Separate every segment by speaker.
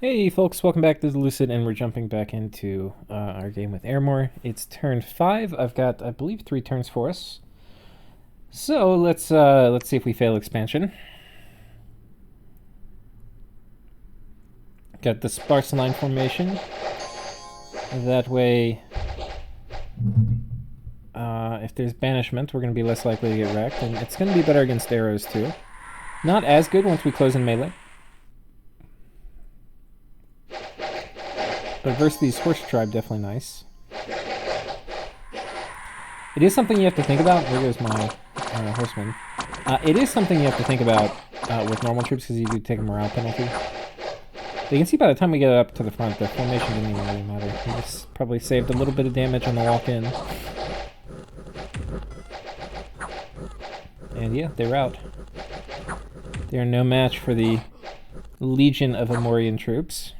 Speaker 1: Hey folks, welcome back to the Lucid, and we're jumping back into our game with Ermor. It's turn 5. I've got, I believe, 3 turns for us. So let's see if we fail expansion. Got the sparse line formation. That way, if there's banishment, we're going to be less likely to get wrecked, and it's going to be better against arrows too. Not as good once we close in melee. But versus these horse tribe, definitely nice. It is something you have to think about. There goes my horseman. It is something you have to think about with normal troops because you do take a morale penalty. But you can see by the time we get up to the front, the formation didn't even really matter. We just probably saved a little bit of damage on the walk-in. And yeah, they're out. They are no match for the legion of Ermorian troops.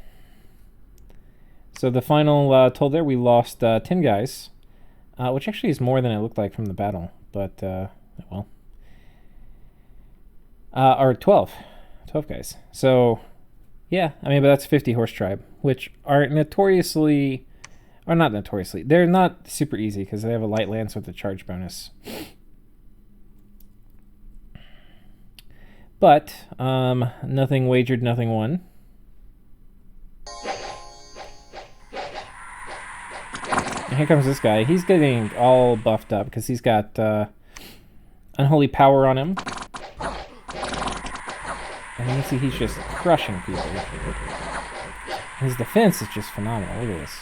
Speaker 1: So the final toll there, we lost 10 guys, which actually is more than it looked like from the battle, but, well. Or 12 guys. So, yeah, I mean, but that's 50 horse tribe, which are notoriously, or not notoriously, they're not super easy because they have a light lance with a charge bonus. But, nothing wagered, nothing won. Here comes this guy. He's getting all buffed up because he's got unholy power on him. And you can see he's just crushing people. His defense is just phenomenal. Look at this.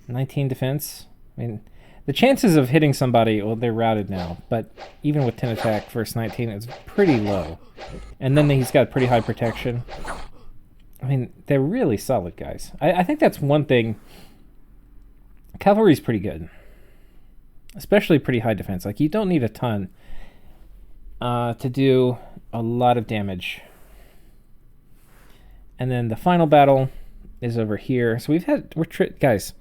Speaker 1: 19 defense. I mean, the chances of hitting somebody, well, they're routed now. But even with 10 attack versus 19, it's pretty low. And then he's got pretty high protection. I mean, they're really solid guys. I think that's one thing. Cavalry's pretty good, especially pretty high defense. Like, you don't need a ton to do a lot of damage. And then the final battle is over here. So guys,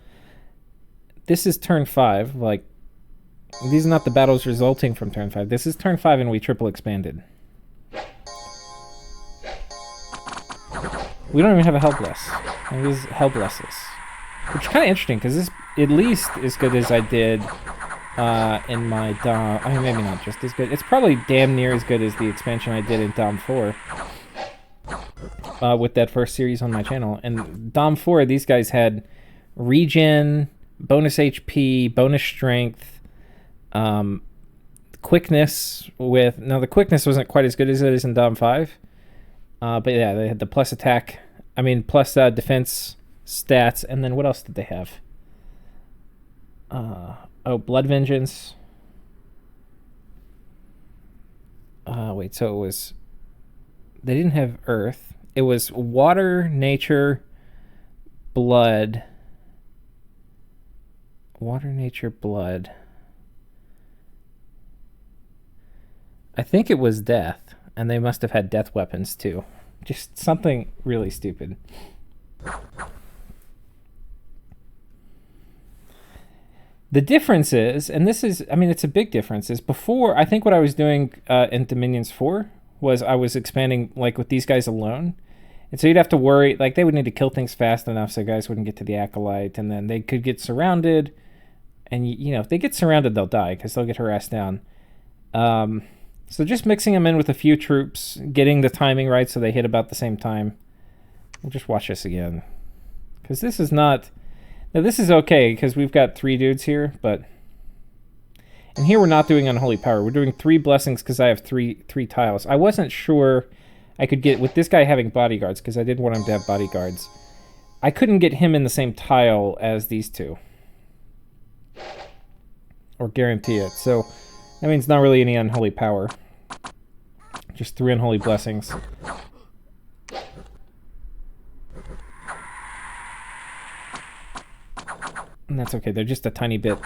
Speaker 1: this is turn 5. Like, these are not the battles resulting from turn 5. This is turn 5 and we triple expanded. We don't even have a helpless. And this is helplesses. Which is kind of interesting, because this at least as good as I did in my Dom. I mean, maybe not just as good. It's probably damn near as good as the expansion I did in Dom 4 with that first series on my channel. And Dom 4, these guys had regen, bonus HP, bonus strength, quickness with... Now, the quickness wasn't quite as good as it is in Dom 5. But yeah, they had the plus attack. I mean, plus defense stats, and then what else did they have? Blood Vengeance. Wait, so it was... They didn't have Earth. It was Water, Nature, Blood. Water, Nature, Blood. I think it was Death, and they must have had death weapons, too. Just something really stupid. The difference is, and this is, I mean, it's a big difference, is before, I think what I was doing in Dominions 4 was I was expanding, like, with these guys alone. And so you'd have to worry, like, they would need to kill things fast enough so guys wouldn't get to the Acolyte, and then they could get surrounded. And, you know, if they get surrounded, they'll die, because they'll get harassed down. So just mixing them in with a few troops, getting the timing right so they hit about the same time. We'll just watch this again. Because this is not... Now, this is okay, because we've got 3 dudes here, but... And here we're not doing Unholy Power. We're doing 3 blessings because I have three tiles. I wasn't sure I could get... With this guy having bodyguards, because I did want him to have bodyguards. I couldn't get him in the same tile as these 2. Or guarantee it. So, that means not really any Unholy Power. Just 3 Unholy Blessings. And that's okay. They're just a tiny bit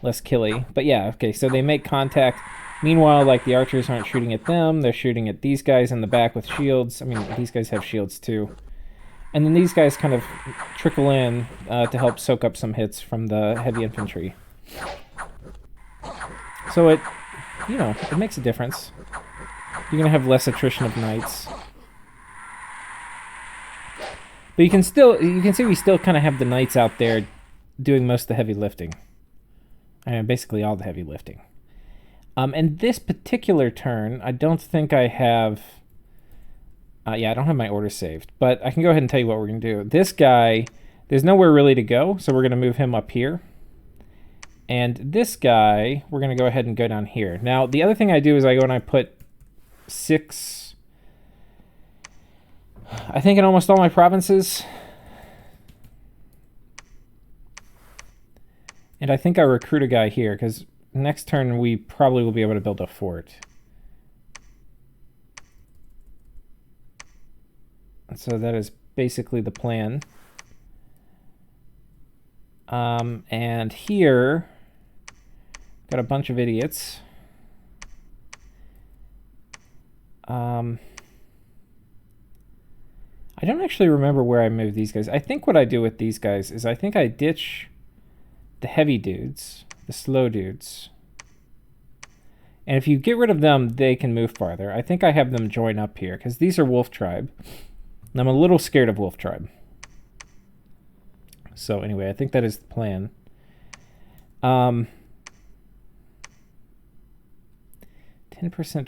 Speaker 1: less killy. But yeah, okay, so they make contact. Meanwhile, like, the archers aren't shooting at them. They're shooting at these guys in the back with shields. I mean, these guys have shields too. And then these guys kind of trickle in to help soak up some hits from the heavy infantry. So it, you know, it makes a difference. You're going to have less attrition of knights. But you can see we still kind of have the knights out there doing most of the heavy lifting. I mean, basically all the heavy lifting. And this particular turn, I don't think I have... yeah, I don't have my order saved. But I can go ahead and tell you what we're going to do. This guy, there's nowhere really to go, so we're going to move him up here. And this guy, we're going to go ahead and go down here. Now, the other thing I do is I go and I put 6... I think in almost all my provinces. And I think I recruit a guy here, because next turn we probably will be able to build a fort. So that is basically the plan. And here, got a bunch of idiots. I don't actually remember where I moved these guys. I think what I do with these guys is I think I ditch the heavy dudes, the slow dudes. And if you get rid of them, they can move farther. I think I have them join up here, because these are Wolf Tribe. And I'm a little scared of Wolf Tribe. So anyway, I think that is the plan. 10%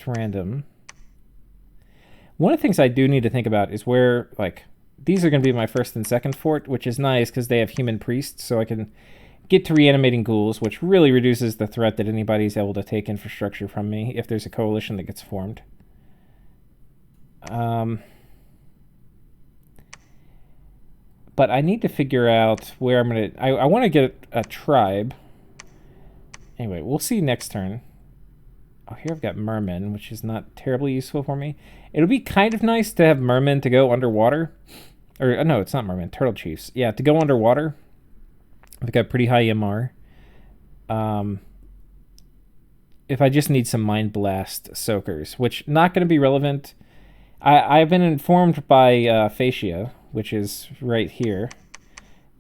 Speaker 1: random. One of the things I do need to think about is where, like, these are going to be my first and second fort, which is nice because they have human priests, so I can get to reanimating ghouls, which really reduces the threat that anybody's able to take infrastructure from me if there's a coalition that gets formed. But I need to figure out where I'm going to... I want to get a tribe. Anyway, we'll see next turn. Oh, here I've got mermen, which is not terribly useful for me. It'll be kind of nice to have mermen to go underwater. Or, no, it's not mermen, turtle chiefs. Yeah, to go underwater. I've got pretty high MR. If I just need some Mind Blast soakers, which not going to be relevant. I've been informed by Fascia, which is right here,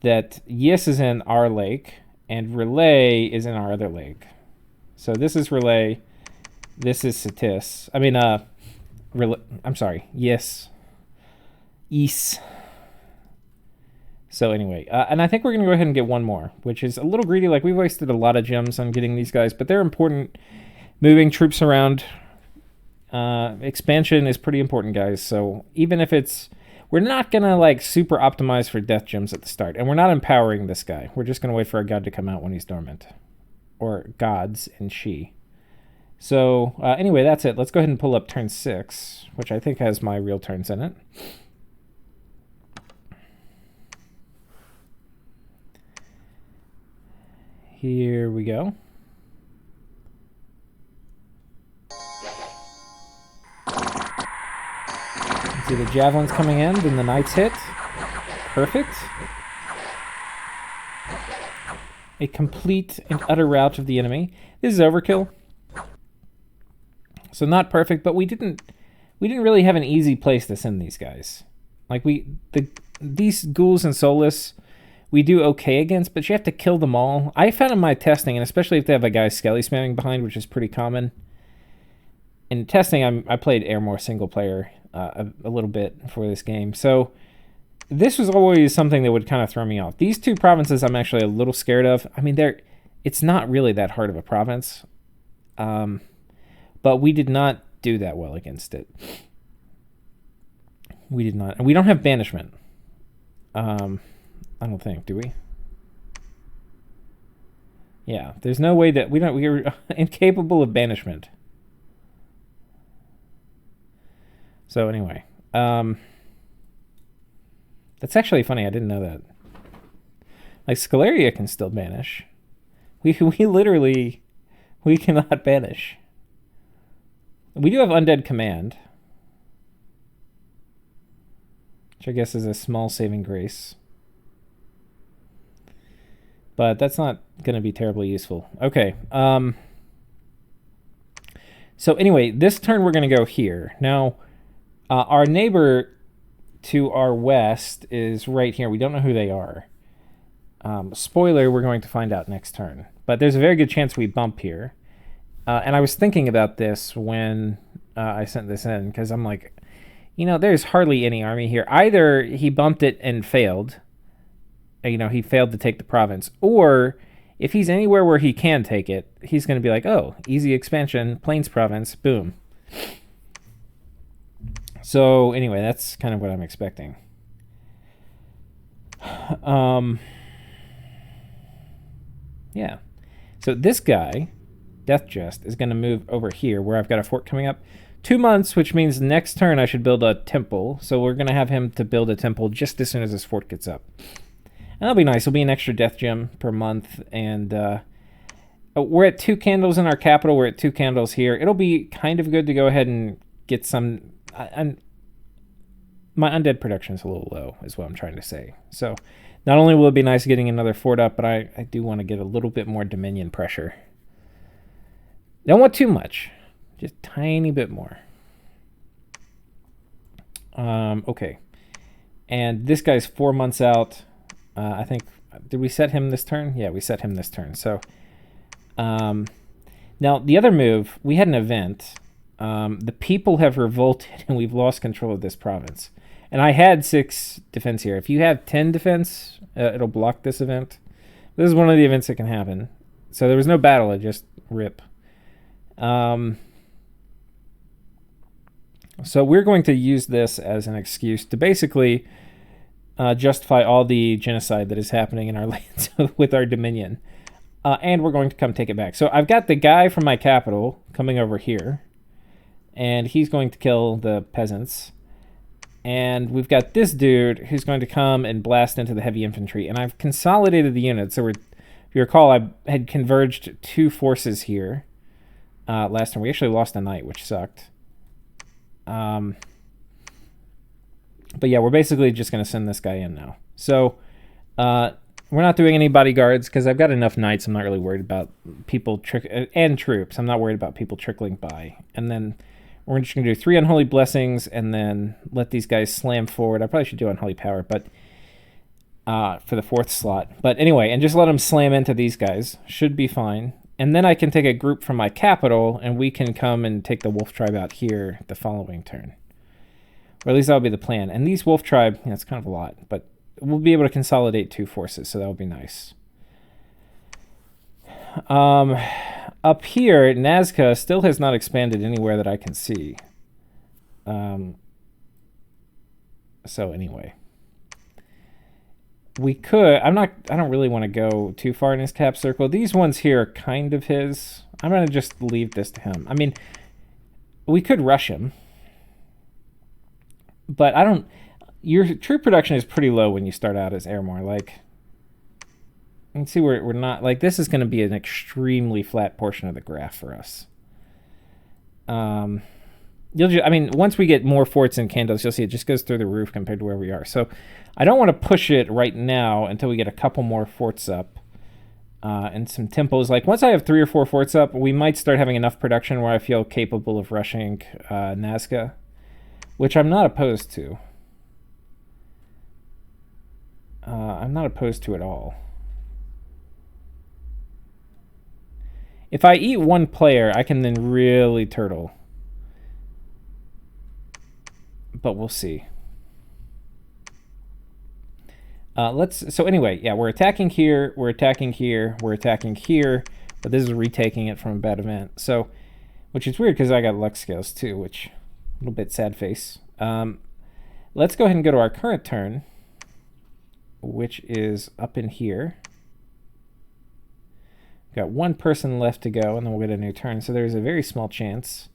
Speaker 1: that Yis is in our lake, and Relay is in our other lake. So this is Relay. This is Satis. I mean, I'm sorry. Yes. Is. So anyway, and I think we're going to go ahead and get one more, which is a little greedy. Like, we've wasted a lot of gems on getting these guys, but they're important. Moving troops around. Expansion is pretty important, guys. So even if it's... We're not going to, like, super optimize for death gems at the start. And we're not empowering this guy. We're just going to wait for a god to come out when he's dormant. Or gods and she. So, anyway, that's it. Let's go ahead and pull up turn 6, which I think has my real turns in it. Here we go. See the javelins coming in, then the knights hit. Perfect. A complete and utter rout of the enemy. This is overkill. So not perfect, but we didn't really have an easy place to send these guys. Like, these ghouls and soulless, we do okay against, but you have to kill them all. I found in my testing, and especially if they have a guy skelly spamming behind, which is pretty common. In testing, I played Ermor single player a little bit for this game, so this was always something that would kind of throw me off. These two provinces I'm actually a little scared of. I mean, it's not really that hard of a province, but we did not do that well against it. We did not, and we don't have banishment. I don't think, do we? Yeah, there's no way that we're incapable of banishment. So anyway, that's actually funny. I didn't know that. Like, Scaleria can still banish. We literally, we cannot banish. We do have Undead Command, which I guess is a small saving grace. But that's not going to be terribly useful. Okay. So anyway, this turn we're going to go here. Now, our neighbor to our west is right here. We don't know who they are. Spoiler, we're going to find out next turn. But there's a very good chance we bump here. And I was thinking about this when I sent this in, because I'm like, There's hardly any army here. Either he bumped it and failed, he failed to take the province, or if he's anywhere where he can take it, he's going to be like, oh, easy expansion, Plains province, boom. So anyway, that's kind of what I'm expecting. Yeah. So this guy, Death Jest, is going to move over here where I've got a fort coming up. 2 months, which means next turn I should build a temple. So we're going to have him to build a temple just as soon as this fort gets up. And that'll be nice. It'll be an extra death gem per month. And we're at 2 candles in our capital. We're at 2 candles here. It'll be kind of good to go ahead and get some... my undead production is a little low, is what I'm trying to say. So not only will it be nice getting another fort up, but I do want to get a little bit more Dominion pressure. Don't want too much. Just a tiny bit more. Okay. And this guy's 4 months out. I think, did we set him this turn? Yeah, we set him this turn. So, now the other move, we had an event. The people have revolted and we've lost control of this province. And I had 6 defense here. If you have 10 defense, it'll block this event. This is one of the events that can happen. So there was no battle, it just rip. So we're going to use this as an excuse to basically justify all the genocide that is happening in our lands with our dominion. And we're going to come take it back. So I've got the guy from my capital coming over here. And he's going to kill the peasants. And we've got this dude who's going to come and blast into the heavy infantry. And I've consolidated the units. So if you recall, I had converged 2 forces here last time. We actually lost a knight, which sucked. But yeah, we're basically just going to send this guy in now. So we're not doing any bodyguards because I've got enough knights. I'm not really worried about people and troops. I'm not worried about people trickling by. And then we're just going to do 3 unholy blessings and then let these guys slam forward. I probably should do unholy power, but for the 4th slot. But anyway, and just let them slam into these guys. Should be fine. And then I can take a group from my capital, and we can come and take the wolf tribe out here the following turn. Or at least that'll be the plan. And these wolf tribe, it's kind of a lot, but we'll be able to consolidate 2 forces, so that'll be nice. Up here, Nazca still has not expanded anywhere that I can see. So anyway. We could, I don't really want to go too far in his cap circle. These ones here are kind of his. I'm going to just leave this to him. I mean, we could rush him. But your troop production is pretty low when you start out as Ermor. Like, you can see we're not, like, this is going to be an extremely flat portion of the graph for us. Once we get more forts and candles, you'll see it just goes through the roof compared to where we are. So I don't want to push it right now until we get a couple more forts up and some temples. Like, once I have 3 or 4 forts up, we might start having enough production where I feel capable of rushing Nazca, which I'm not opposed to. I'm not opposed to at all. If I eat 1 player, I can then really turtle. But we'll see. So anyway, yeah, we're attacking here, we're attacking here, we're attacking here, but this is retaking it from a bad event. So, which is weird because I got luck scales too, which, a little bit sad face. Let's go ahead and go to our current turn, which is up in here. Got 1 person left to go, and then we'll get a new turn. So there's a very small chance.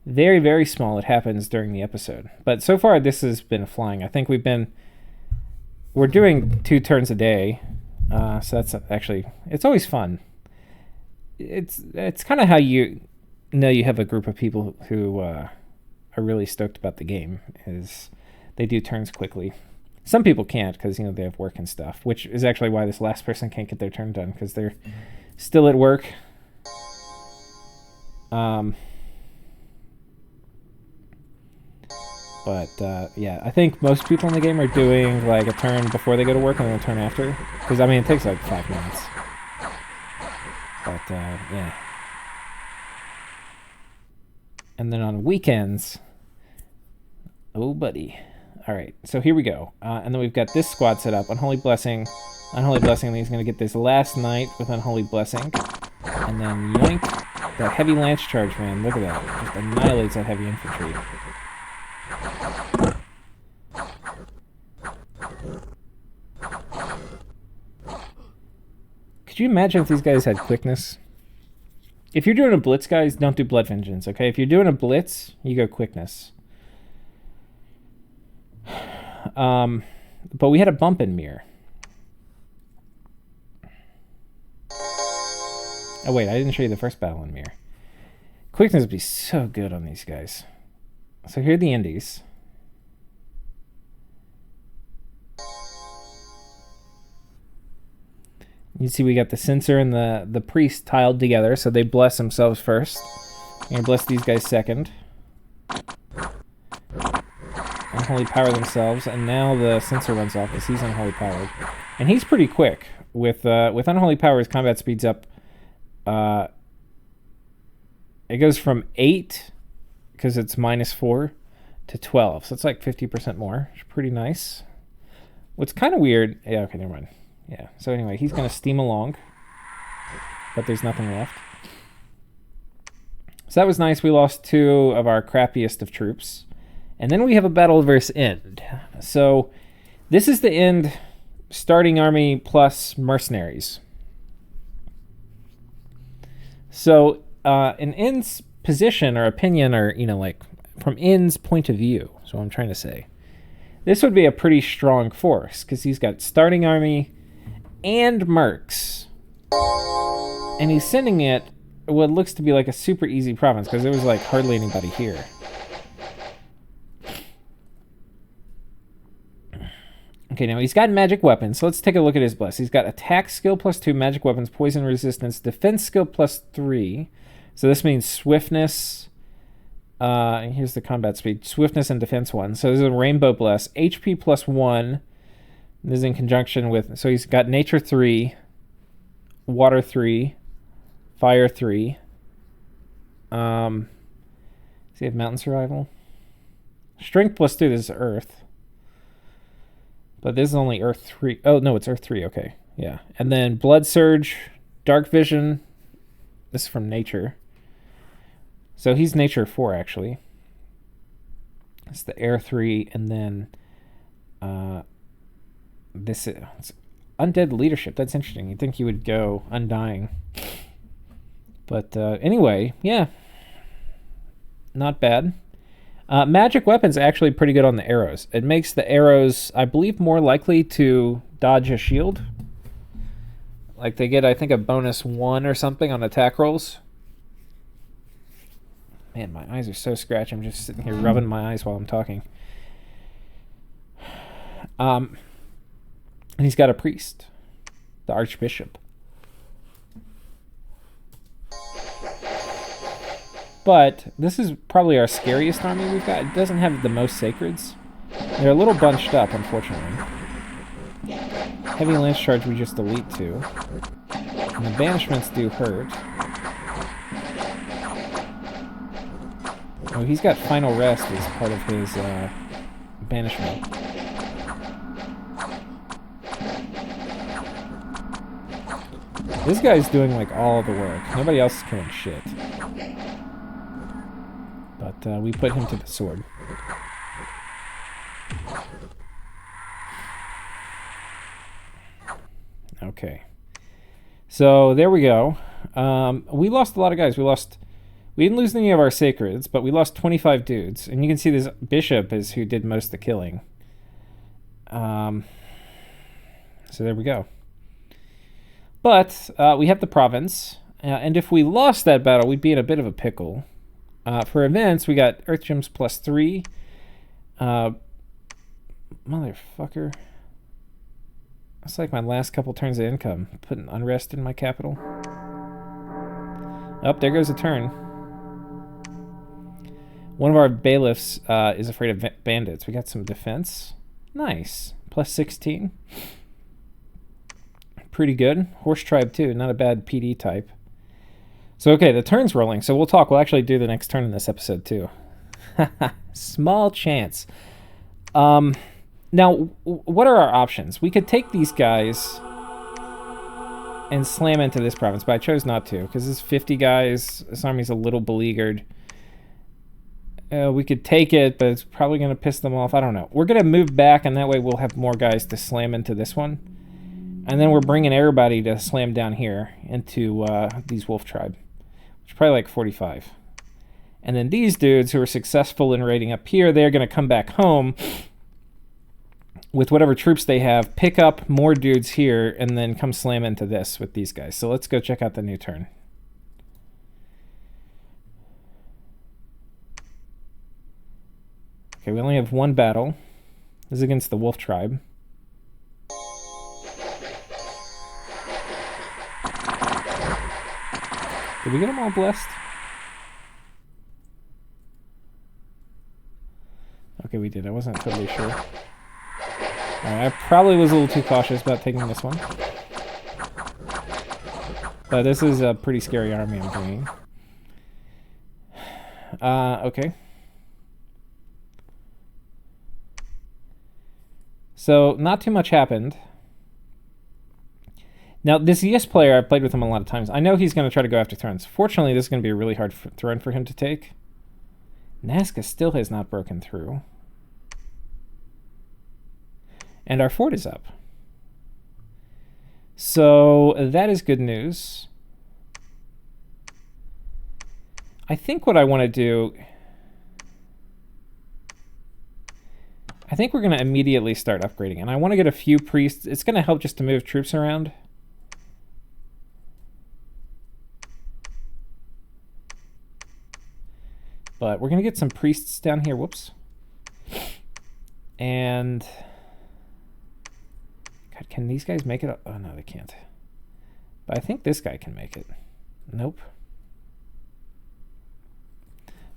Speaker 1: Very, very small. It happens during the episode. But so far, this has been flying. I think we're doing 2 turns a day. So that's actually, it's always fun. It's kind of how you know you have a group of people who are really stoked about the game, is they do turns quickly. Some people can't because, they have work and stuff, which is actually why this last person can't get their turn done, because they're still at work. But yeah, I think most people in the game are doing like a turn before they go to work and then a turn after. Because, it takes like 5 minutes. But, yeah. And then on weekends, Oh, buddy. All right, so here we go. And then we've got this squad set up. Unholy Blessing. Unholy Blessing, and he's going to get this last knight with Unholy Blessing. And then yoink. That heavy lance charge, man. Look at that. Just annihilates that heavy infantry. Could you imagine if these guys had quickness? If you're doing a blitz, guys, don't do Blood Vengeance, okay? If you're doing a blitz, you go quickness. But we had a bump in Mir. Oh, wait, I didn't show you the first battle in Mir. Quickness would be so good on these guys. So here are the Indies. You see we got the Censor and the Priest tiled together, so they bless themselves first. And bless these guys second. Unholy Power themselves, and now the Censor runs off because he's Unholy Powered. And he's pretty quick. With Unholy Power, his combat speeds up. It goes from 8, because it's -4, to 12. So it's like 50% more. It's pretty nice. What's kind of weird... Yeah, okay, never mind. Yeah, so anyway, he's going to steam along. But there's nothing left. So that was nice. We lost 2 of our crappiest of troops. And then we have a battle versus End. So this is the End starting army plus mercenaries. So in End's position or opinion, or, you know, like from End's point of view, is what I'm trying to say, this would be a pretty strong force because he's got starting army and mercs. And he's sending it what looks to be like a super easy province because there was like hardly anybody here. Okay, now he's got magic weapons. So let's take a look at his bless. He's got attack skill +2, magic weapons, poison resistance, defense skill +3. So this means swiftness. Here's the combat speed. Swiftness and defense 1. So this is a rainbow bless. HP +1. This is in conjunction with... So he's got nature 3, water 3, fire 3. Does he have mountain survival? Strength +2. This is earth. But this is only Earth 3. Oh, no, it's Earth 3. Okay, yeah. And then Blood Surge, Dark Vision. This is from Nature. So he's Nature 4, actually. It's the Air 3. And then this is Undead Leadership. That's interesting. You'd think he would go Undying. But anyway, yeah. Not bad. Magic weapons actually pretty good on the arrows. It makes the arrows, I believe, more likely to dodge a shield. Like they get, I think, a -1 or something on attack rolls. Man, my eyes are so scratchy. I'm just sitting here rubbing my eyes while I'm talking. And he's got a priest, the Archbishop. But this is probably our scariest army we've got. It doesn't have the most sacreds. They're a little bunched up, unfortunately. Heavy lance charge we just delete 2. And the banishments do hurt. Oh, he's got final rest as part of his banishment. This guy's doing like all the work. Nobody else is killing shit. But we put him to the sword. Okay. So there we go. We lost a lot of guys. We didn't lose any of our sacreds, but we lost 25 dudes. And you can see this bishop is who did most of the killing. So there we go. But we have the province. And if we lost that battle, we'd be in a bit of a pickle. For events, we got Earth Gems +3. Motherfucker. That's like my last couple turns of income. Putting unrest in my capital. Oh, there goes a turn. One of our bailiffs is afraid of bandits. We got some defense. Nice. +16. Pretty good. Horse tribe too. Not a bad PD type. So, okay, the turn's rolling. So we'll talk. We'll actually do the next turn in this episode too. Small chance. Now, what are our options? We could take these guys and slam into this province, but I chose not to because this 50 guys, this army's a little beleaguered. We could take it, but it's probably going to piss them off. I don't know. We're going to move back, and that way we'll have more guys to slam into this one. And then we're bringing everybody to slam down here into these wolf tribe, which is probably like 45. And then these dudes who are successful in raiding up here, they're going to come back home with whatever troops they have, pick up more dudes here, and then come slam into this with these guys. So let's go check out the new turn. Okay, we only have one battle. This is against the wolf tribe. Did we get them all blessed? Okay, we did. I wasn't totally sure. Alright, I probably was a little too cautious about taking this one. But this is a pretty scary army I'm bringing. Okay. So, not too much happened. Now, this Yes player, I've played with him a lot of times. I know he's going to try to go after thrones. Fortunately, this is going to be a really hard throne for him to take. Nazca still has not broken through. And our fort is up. So, that is good news. I think what I want to do... I think we're going to immediately start upgrading. And I want to get a few priests. It's going to help just to move troops around. But we're going to get some priests down here. Whoops. And... God, can these guys make it? Oh, no, they can't. But I think this guy can make it. Nope.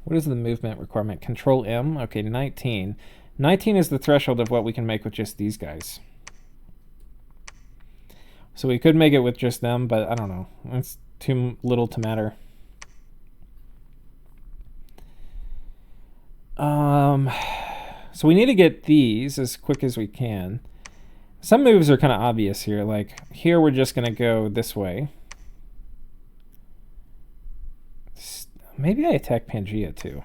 Speaker 1: What is the movement requirement? Control M? Okay, 19. 19 is the threshold of what we can make with just these guys. So we could make it with just them, but I don't know. It's too little to matter. So we need to get these as quick as we can. Some moves are kind of obvious here. Like, here we're just going to go this way. Maybe I attack Pangea, too.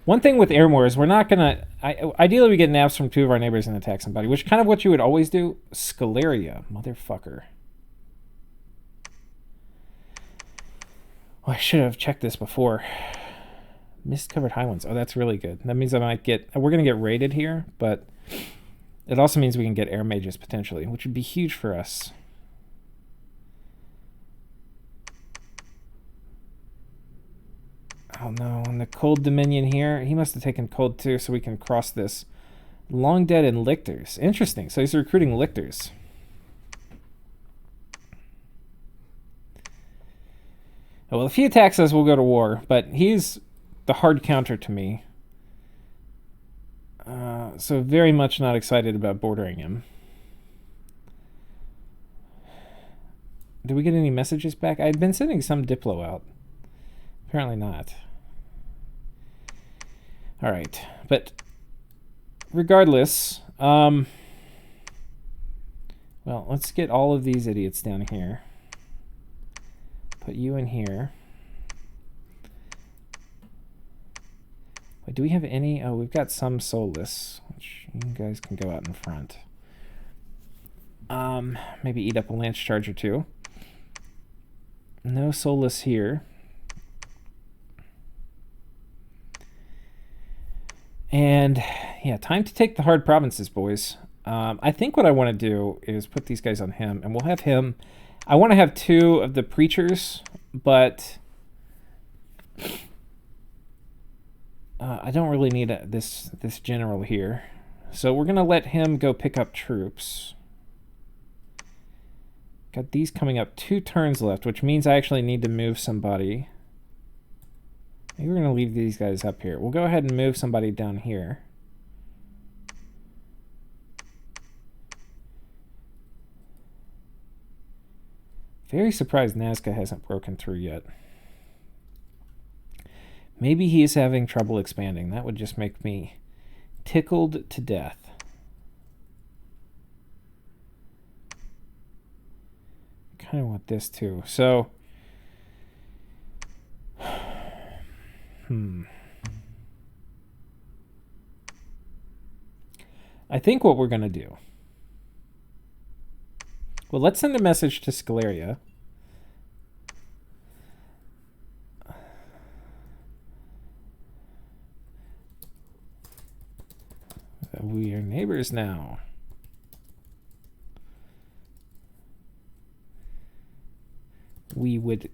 Speaker 1: One thing with Ermor is we're not going to... Ideally, we get naps from two of our neighbors and attack somebody, which is kind of what you would always do. Scaleria, motherfucker. Oh, I should have checked this before. Mist-covered highlands. Oh, that's really good. That means I might get... We're going to get raided here, but it also means we can get air mages, potentially, which would be huge for us. Oh no, and the Cold Dominion here. He must have taken Cold too, so we can cross this. Long Dead and Lictors. Interesting. So he's recruiting Lictors. Oh, well, if he attacks us, we'll go to war. But he's the hard counter to me. So very much not excited about bordering him. Did we get any messages back? I'd been sending some Diplo out. Apparently not. All right, but regardless, well, let's get all of these idiots down here. Put you in here. Wait, do we have any? Oh, we've got some soulless, which you guys can go out in front. Maybe eat up a lance charge or two. No soulless here. And yeah, time to take the hard provinces, boys. I think what I want to do is put these guys on him, and we'll have him. I want to have two of the preachers, but I don't really need this general here. So we're going to let him go pick up troops. Got these coming up 2 turns left, which means I actually need to move somebody. Maybe we're going to leave these guys up here. We'll go ahead and move somebody down here. Very surprised Nazca hasn't broken through yet. Maybe he is having trouble expanding. That would just make me tickled to death. Kind of want this too. So, I think what we're going to do. Well, let's send a message to Scaleria. We are neighbors now. We would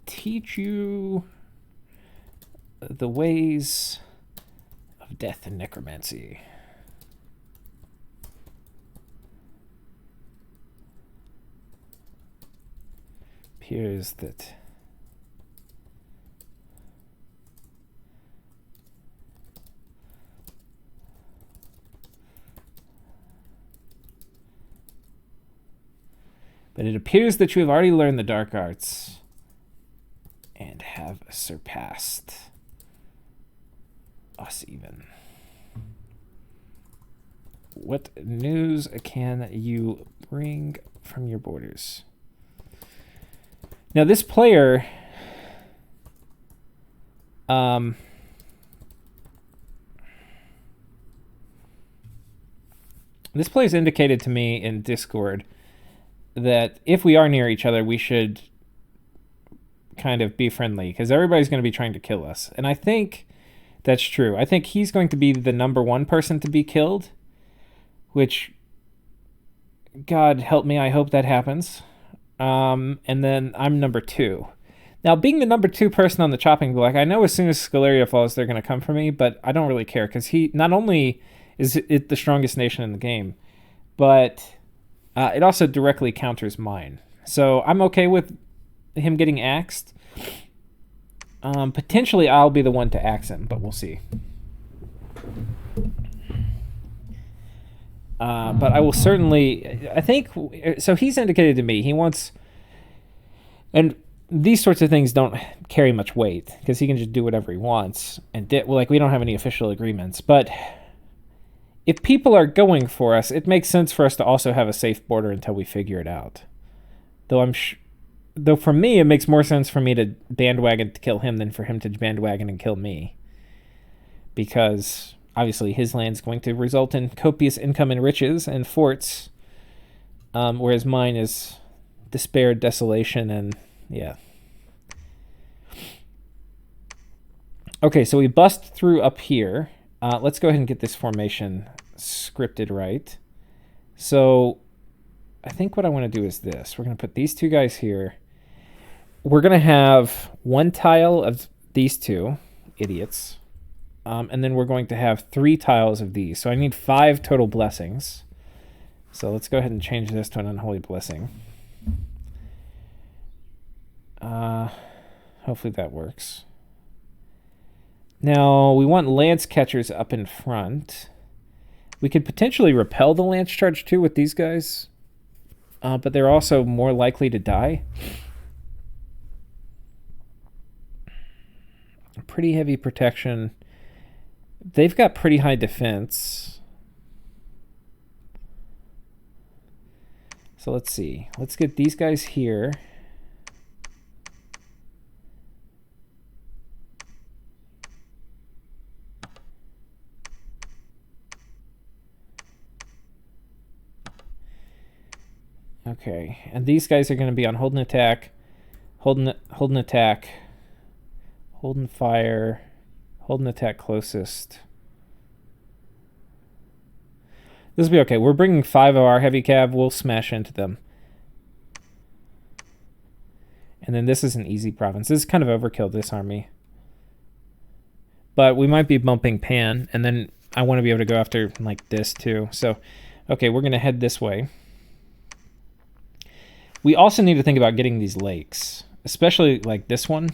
Speaker 1: teach you the ways of death and necromancy. Appears that but it appears that you have already learned the dark arts and have surpassed us even. What news can you bring from your borders? Now, this player, this indicated to me in Discord that if we are near each other, we should kind of be friendly, because everybody's going to be trying to kill us. And I think that's true. I think he's going to be the number one person to be killed, which, God help me, I hope that happens. And then I'm number 2. Now, being the number 2 person on the chopping block, I know as soon as Scaleria falls, they're going to come for me, but I don't really care, because he not only is it the strongest nation in the game, but it also directly counters mine. So I'm okay with him getting axed. Potentially I'll be the one to axe him, but we'll see. But I will certainly, I think, so he's indicated to me he wants, and these sorts of things don't carry much weight because he can just do whatever he wants, and we don't have any official agreements. But if people are going for us, it makes sense for us to also have a safe border until we figure it out. Though for me, it makes more sense for me to bandwagon to kill him than for him to bandwagon and kill me, because obviously his land's going to result in copious income and riches and forts, whereas mine is despair, desolation, and yeah. Okay, so we bust through up here. Let's go ahead and get this formation scripted right. So I think what I want to do is this. We're going to put these two guys here. We're going to have one tile of these two idiots. And then we're going to have 3 tiles of these. So I need 5 total blessings. So let's go ahead and change this to an unholy blessing. Hopefully that works. Now, we want lance catchers up in front. We could potentially repel the lance charge too with these guys. But they're also more likely to die. Pretty heavy protection. They've got pretty high defense. So let's see. Let's get these guys here. Okay, and these guys are going to be on hold and attack, hold and attack, hold and fire, hold and attack closest. This will be okay. We're bringing 5 of our heavy cav. We'll smash into them. And then this is an easy province. This is kind of overkill, this army. But we might be bumping Pan, and then I want to be able to go after like this too. So, okay, we're going to head this way. We also need to think about getting these lakes, especially like this one.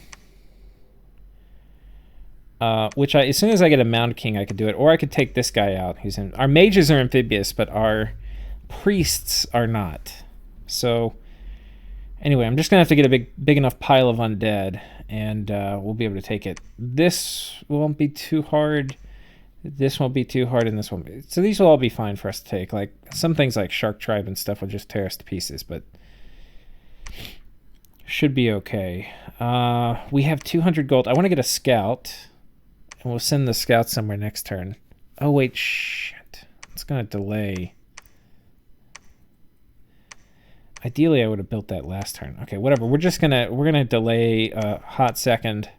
Speaker 1: Which as soon as I get a Mound King, I could do it. Or I could take this guy out. Our mages are amphibious, but our priests are not. So, anyway, I'm just going to have to get a big enough pile of undead. and we'll be able to take it. This won't be too hard. This won't be too hard, and this won't be. So these will all be fine for us to take. Like some things like Shark Tribe and stuff will just tear us to pieces, but should be okay. We have 200 gold. I want to get a scout, and we'll send the scout somewhere next turn. Oh wait, shit. It's gonna delay. Ideally, I would have built that last turn. Okay, whatever. We're gonna delay a hot second.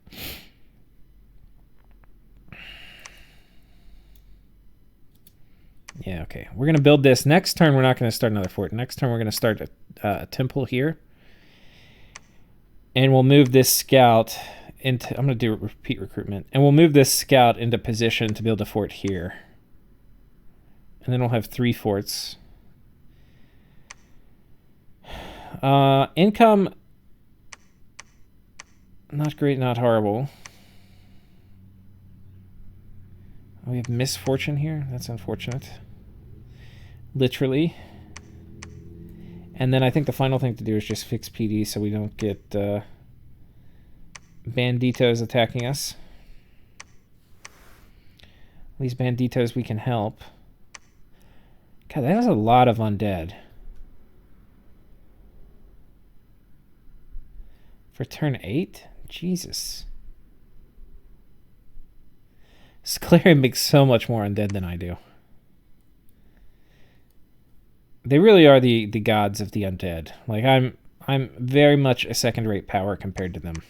Speaker 1: Yeah, okay. We're gonna build this. Next turn, we're not gonna start another fort. Next turn, we're gonna start a temple here, and we'll move this scout into. I'm gonna do repeat recruitment, and we'll move this scout into position to build a fort here, and then we'll have 3 forts. Income, not great, not horrible. We have misfortune here. That's unfortunate. Literally. And then I think the final thing to do is just fix PD so we don't get banditos attacking us. These banditos we can help. God, that is a lot of undead. For turn 8? Jesus. Sclerium makes so much more undead than I do. They really are the gods of the undead. Like I'm very much a second-rate power compared to them.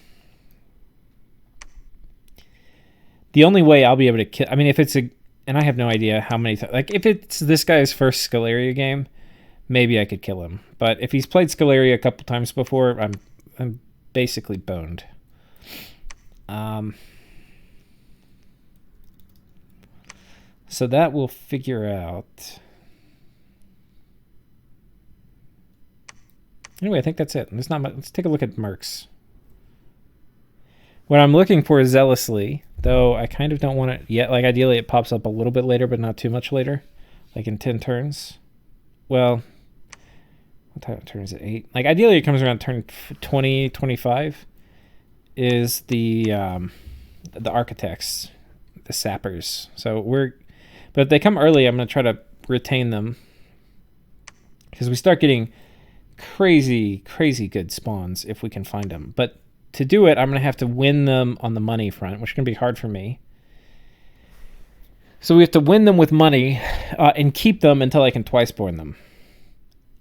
Speaker 1: The only way I'll be able to kill, I mean, if it's a, and I have no idea how many, like if it's this guy's first Scaleria game, maybe I could kill him. But if he's played Scaleria a couple times before, I'm basically boned. So that we'll figure out. Anyway, I think that's it. There's not much. Let's take a look at mercs. What I'm looking for is zealously, though I kind of don't want it yet. Like ideally it pops up a little bit later, but not too much later. Like in 10 turns. Well, what time turn is it? 8? Like ideally it comes around turn 20, 25 is the architects, the sappers. So but if they come early, I'm going to try to retain them because we start getting crazy good spawns if we can find them. But to do it, I'm going to have to win them on the money front, which is going to be hard for me. So we have to win them with money and keep them until I can twice born them.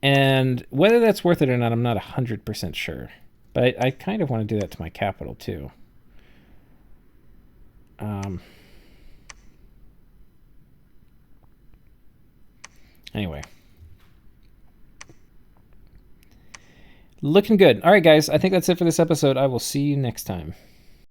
Speaker 1: And whether that's worth it or not, I'm not 100% sure. But I kind of want to do that to my capital too. Anyway. Looking good. All right, guys. I think that's it for this episode. I will see you next time.